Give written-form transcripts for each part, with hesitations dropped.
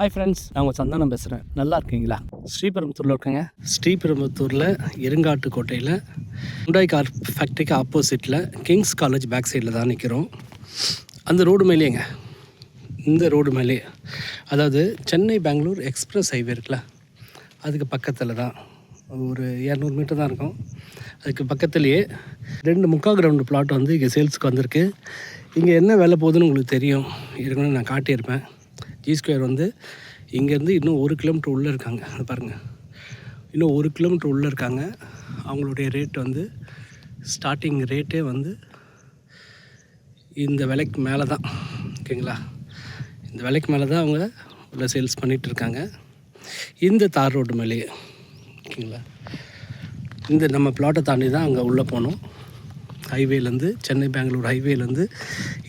Hi friends, நான் உங்கள் சந்தானம் பேசுகிறேன். நல்லா இருக்கீங்களா? ஸ்ரீபெரும்புத்தூரில் இருக்கேங்க. ஸ்ரீபெரும்புத்தூரில் இருங்காட்டுக்கோட்டையில் ஹுண்டாய் கார் ஃபேக்ட்ரிக்கு ஆப்போசிட்டில் கிங்ஸ் காலேஜ் பேக் சைடில் தான் நிற்கிறோம். அந்த ரோடு மேலேங்க, இந்த ரோடு மேலே, அதாவது சென்னை பெங்களூர் எக்ஸ்பிரஸ் ஹைவே இருக்குல்ல, அதுக்கு பக்கத்தில் தான், ஒரு 200 மீட்டர் தான் இருக்கும். அதுக்கு பக்கத்துலேயே 2 முக்கால் கிரவுண்டு பிளாட் வந்து இங்கே சேல்ஸுக்கு வந்திருக்கு. இங்கே என்ன வேலை போகுதுன்னு உங்களுக்கு தெரியும், ஏற்கனவே நான் காட்டியிருப்பேன். ஜி ஸ்கொயர் வந்து இங்கேருந்து இன்னும் 1 கிலோமீட்டர் உள்ளே இருக்காங்க. அது பாருங்கள், இன்னும் 1 கிலோமீட்டர் உள்ளே இருக்காங்க. அவங்களுடைய ரேட் வந்து ஸ்டார்டிங் ரேட்டே வந்து இந்த விலைக்கு மேலே தான், ஓகேங்களா? இந்த விலைக்கு மேலே தான் அவங்க உள்ள சேல்ஸ் பண்ணிகிட்ருக்காங்க. இந்த தார் ரோடு மேலேயே, ஓகேங்களா? இந்த நம்ம பிளாட்டை தாண்டி தான் அங்கே உள்ளே போனோம். ஹைவேலேருந்து, சென்னை பெங்களூர் ஹைவேலேருந்து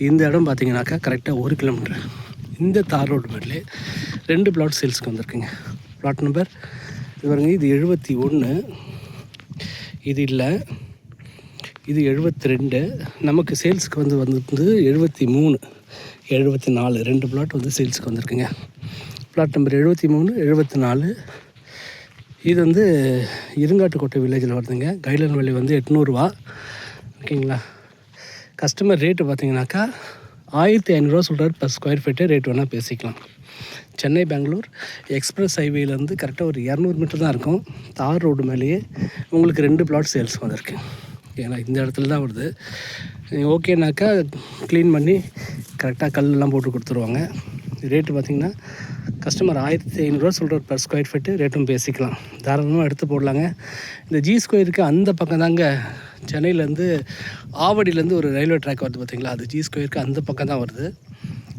இந்த இடம் பார்த்திங்கனாக்கா கரெக்டாக 1 கிலோமீட்டர். இந்த தார் ரோடு மேலே 2 பிளாட் சேல்ஸுக்கு வந்திருக்குங்க. பிளாட் நம்பர் இது பாருங்க, இது 71, இது இல்லை, இது 72. நமக்கு சேல்ஸுக்கு வந்து 73, 74, 2 பிளாட் வந்து சேல்ஸுக்கு வந்திருக்குங்க. Plot number 73, 74. இது வந்து இருங்காட்டுக்கோட்டை வில்லேஜில் வருதுங்க. கைட்லைன் விலை வந்து 800 ரூபா, ஓகேங்களா? கஸ்டமர் ரேட்டு பார்த்தீங்கன்னாக்கா 1500 சொல்கிறார் per ஸ்கொயர் ஃபீட்டு. ரேட் வேணால் பேசிக்கலாம். சென்னை பெங்களூர் எக்ஸ்பிரஸ் ஹைவேலேருந்து கரெக்டாக ஒரு 200 மீட்டர் தான் இருக்கும். தார் ரோடு மேலேயே உங்களுக்கு 2 பிளாட் சேல்ஸ் வந்திருக்கு, ஓகேங்களா? இந்த இடத்துல தான் வருது. நீங்கள் ஓகேனாக்கா க்ளீன் பண்ணி கரெக்டாக கல்லெலாம் போட்டு கொடுத்துருவாங்க. ரேட்டு பார்த்திங்கன்னா கஸ்டமர் 1500 சொல்கிறார் per ஸ்கொயர் ஃபீட்டு. ரேட்டும் பேசிக்கலாம், தாராளமாக எடுத்து போடலாங்க. இந்த ஜி ஸ்கொயருக்கு அந்த பக்கம் தாங்க, சென்னையிலேருந்து ஆவடியிலேருந்து ஒரு ரயில்வே ட்ராக் வருது பார்த்திங்களா, அது ஜி ஸ்கொயருக்கு அந்த பக்கம் தான் வருது.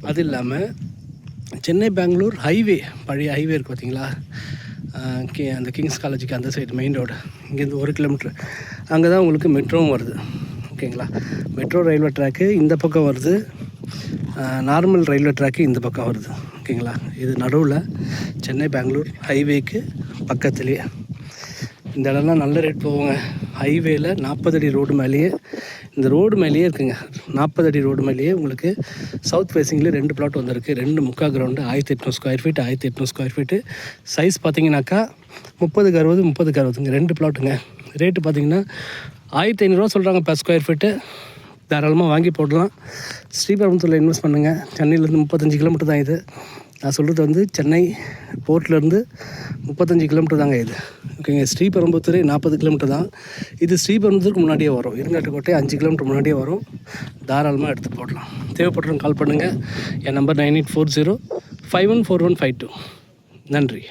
அது இல்லாமல் சென்னை பெங்களூர் ஹைவே, பழைய ஹைவே இருக்குது பார்த்திங்களா, அந்த கிங்ஸ் காலேஜுக்கு அந்த சைடு மெயின் ரோடு, இங்கேருந்து 1 கிலோமீட்டர், அங்கே தான் உங்களுக்கு மெட்ரோவும் வருது, ஓகேங்களா? மெட்ரோ ரயில்வே ட்ராக்கு இந்த பக்கம் வருது, நார்மல் ரயில்வே ட்ராக்கு இந்த பக்கம் வருது, ஓகேங்களா? இது நடுவில் சென்னை பெங்களூர் ஹைவேக்கு பக்கத்துலேயே. இந்த இடம்லாம் நல்ல ரேட் போவோங்க. ஹைவேயில் 40 அடி ரோடு மேலேயே, இந்த ரோடு மேலேயே இருக்குங்க. 40 அடி ரோடு மேலேயே உங்களுக்கு சவுத் ஃபேஸிங்கில் 2 பிளாட் வந்திருக்கு. 2 முக்கால் ground, 1800 square feet, 1800 square feet. Size பார்த்தீங்கன்னாக்கா 30x60, 30x60ங்க, 2 பிளாட்டுங்க. ரேட்டு பார்த்தீங்கன்னா 1500 சொல்கிறாங்க per ஸ்கொயர் ஃபீட்டு. தாராளமாக வாங்கி போடலாம். ஸ்ரீபெரும்புத்தூரில் இன்வெஸ்ட் பண்ணுங்கள். சென்னையிலேருந்து 35 கிலோமீட்டர் தான் இது. நான் சொல்கிறது வந்து சென்னை போர்ட்லேருந்து 35 கிலோமீட்டர் தாங்க இது, ஓகேங்க? ஸ்ரீபெரும்புத்தூரே 40 கிலோமீட்டர் தான். இது ஸ்ரீபெரும்புத்தூருக்கு முன்னாடியே வரும். இருங்காட்டுக்கோட்டை 5 கிலோமீட்டர் முன்னாடியே வரும். தாராளமாக எடுத்து போடலாம். தேவைப்படுறவங்க கால் பண்ணுங்கள். என் நம்பர் 9840514152. நன்றி.